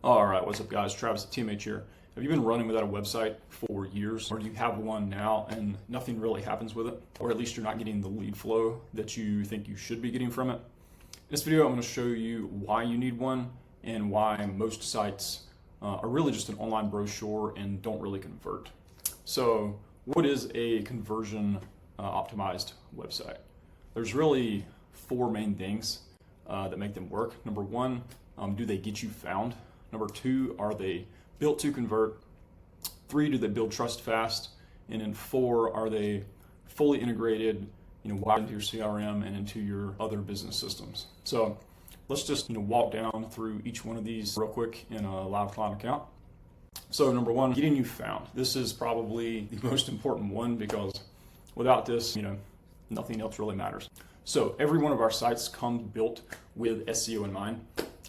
All right, what's up guys? Travis at TMH here. Have you been running without a website for years, or do you have one now and nothing really happens with it? Or at least you're not getting the lead flow that you think you should be getting from it? In this video, I'm going to show you why you need one and why most sites are really just an online brochure and don't really convert. So what is a conversion optimized website? There's really four main things that make them work. Number one, do they get you found? Number two, are they built to convert? Three, do they build trust fast? And then four, are they fully integrated, wide into your CRM and into your other business systems? So let's just walk down through each one of these real quick in a live client account. So number one, getting you found. This is probably the most important one because without this, nothing else really matters. So every one of our sites comes built with SEO in mind.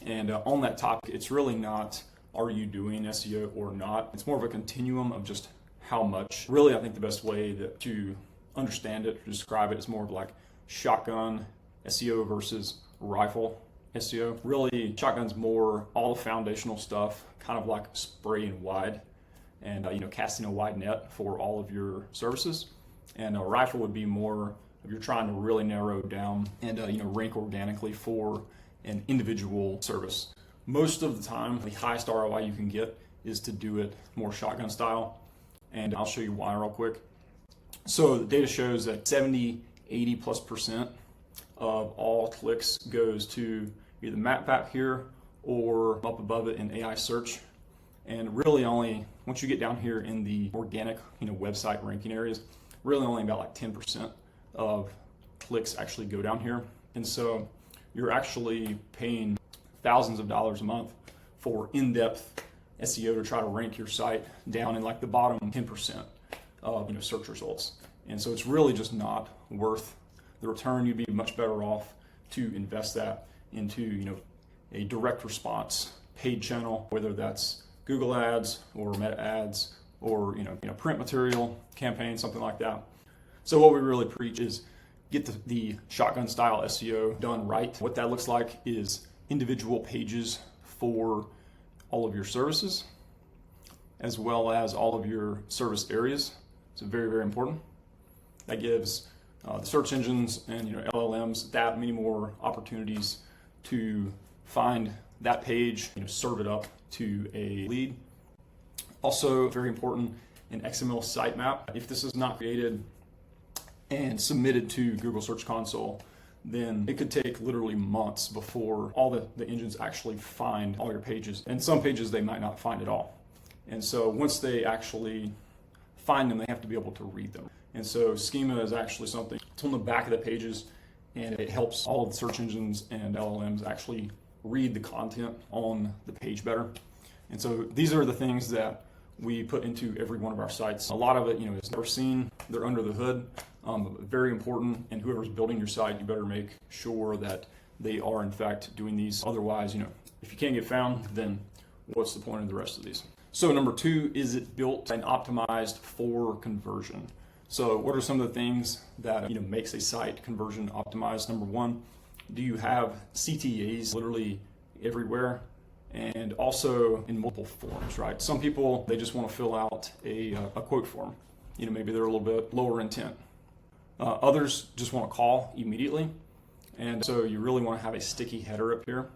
And on that topic, it's really not, are you doing SEO or not? It's more of a continuum of just how much. Really, I think the best way to understand it, to describe it, is more of like shotgun SEO versus rifle SEO. Really, shotgun's more all the foundational stuff, kind of like spray and wide, and casting a wide net for all of your services. And a rifle would be more if you're trying to really narrow down and rank organically for an individual service. Most of the time, the highest ROI you can get is to do it more shotgun style. And I'll show you why real quick. So the data shows that 80+ % of all clicks goes to either map here or up above it in AI search. And really only, once you get down here in the organic website ranking areas, really only about like 10% of clicks actually go down here. And so you're actually paying thousands of dollars a month for in-depth SEO to try to rank your site down in like the bottom 10% of search results. And so it's really just not worth the return. You'd be much better off to invest that into a direct response paid channel, whether that's Google ads or Meta ads or print material campaign, something like that. So what we really preach is get the shotgun style SEO done right. What that looks like is individual pages for all of your services, as well as all of your service areas. So very, very important. That gives the search engines and LLMs that many more opportunities to find that page, serve it up to a lead. Also very important, an XML sitemap. If this is not created and submitted to Google Search Console, then it could take literally months before all the engines actually find all your pages. And some pages they might not find at all. And so once they actually find them, they have to be able to read them. And so schema is actually something, it's on the back of the pages, and it helps all of the search engines and LLMs actually read the content on the page better. And so these are the things that we put into every one of our sites. A lot of it, is never seen. They're under the hood. Very important, and whoever's building your site, you better make sure that they are in fact doing these. Otherwise, if you can't get found, then what's the point of the rest of these? So number two, is it built and optimized for conversion? So what are some of the things that makes a site conversion optimized? Number one, do you have CTAs literally everywhere? And also in multiple forms, right? Some people, they just want to fill out a quote form. Maybe they're a little bit lower intent. Others just want to call immediately. And so you really want to have a sticky header up here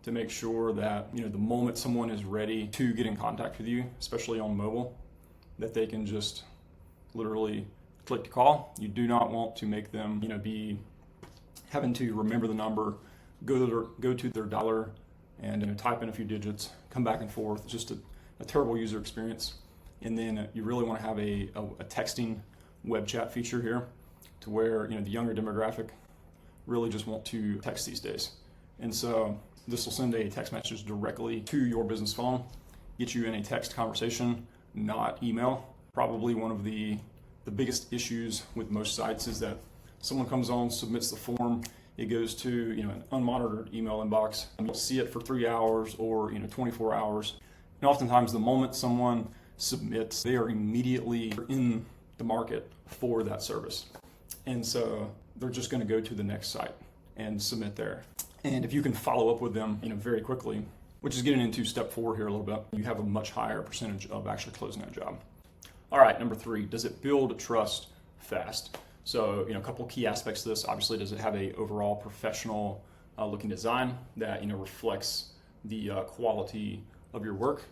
to make sure that, the moment someone is ready to get in contact with you, especially on mobile, that they can just literally click to call. You do not want to make them, be having to remember the number, go to their dialer, and type in a few digits, come back and forth. Just a terrible user experience. And then you really want to have a texting web chat feature here, to where the younger demographic really just want to text these days. And so this will send a text message directly to your business phone, get you in a text conversation, not email. Probably one of the biggest issues with most sites is that someone comes on, submits the form, it goes to an unmonitored email inbox, and you'll see it for 3 hours or 24 hours. And oftentimes the moment someone submits, they are immediately in the market for that service. And so they're just going to go to the next site and submit there. And if you can follow up with them very quickly, which is getting into step 4 here a little bit. You have a much higher percentage of actually closing that job. All right, number 3, does it build trust fast? So, a couple key aspects to this. Obviously, does it have a overall professional looking design that reflects the quality of your work?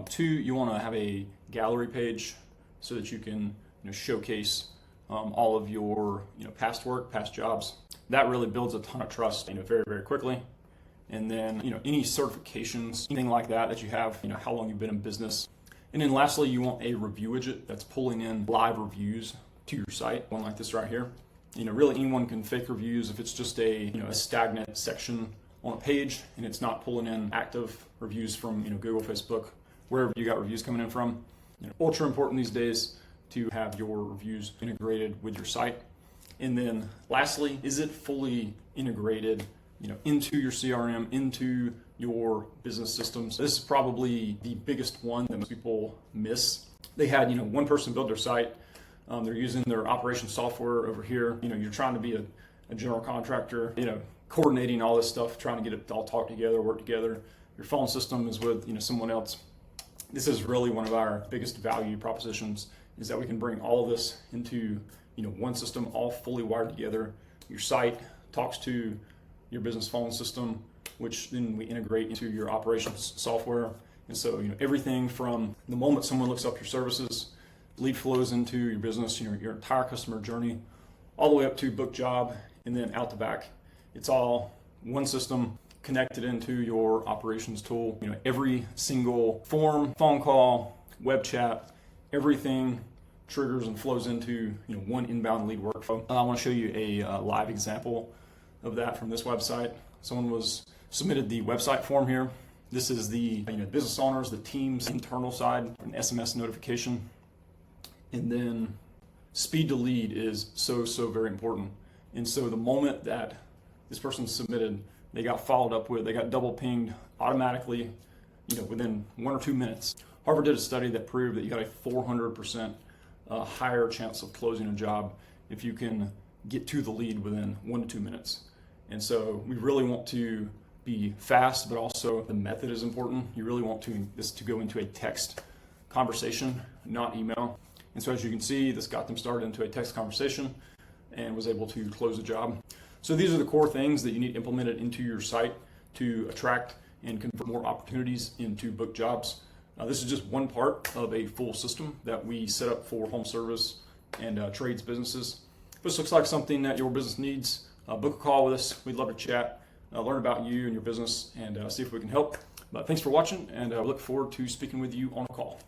2, you want to have a gallery page so that you can showcase all of your past work, past jobs. That really builds a ton of trust very, very quickly. And then any certifications, anything like that you have, how long you've been in business. And then lastly, you want a review widget that's pulling in live reviews to your site, one like this right here. Really anyone can fake reviews if it's just a stagnant section on a page and it's not pulling in active reviews from Google, Facebook, wherever you got reviews coming in from. Ultra important these days to have your reviews integrated with your site. And then lastly, is it fully integrated into your CRM, into your business systems? This is probably the biggest one that most people miss. They had one person build their site. They're using their operation software over here. You're trying to be a general contractor, coordinating all this stuff, trying to get it all talk together, work together. Your phone system is with someone else. This is really one of our biggest value propositions, is that we can bring all of this into one system, all fully wired together. Your site talks to your business phone system, which then we integrate into your operations software. And so everything from the moment someone looks up your services, lead flows into your business, your entire customer journey, all the way up to book job, and then out the back. It's all one system connected into your operations tool. Every single form, phone call, web chat, everything triggers and flows into one inbound lead workflow. I want to show you a live example of that from this website. Someone submitted the website form here. This is the business owners, the team's internal side, an SMS notification. And then speed to lead is so very important. And so the moment that this person submitted, they got followed up with, they got double pinged automatically, within 1 or 2 minutes. Harvard did a study that proved that you got a 400% higher chance of closing a job if you can get to the lead within 1 to 2 minutes. And so we really want to be fast, but also the method is important. You really want this to go into a text conversation, not email. And so as you can see, this got them started into a text conversation and was able to close the job. So these are the core things that you need implemented into your site to attract and convert more opportunities into book jobs. This is just one part of a full system that we set up for home service and trades businesses. If this looks like something that your business needs, book a call with us. We'd love to chat, learn about you and your business, and see if we can help. But thanks for watching, and I look forward to speaking with you on a call.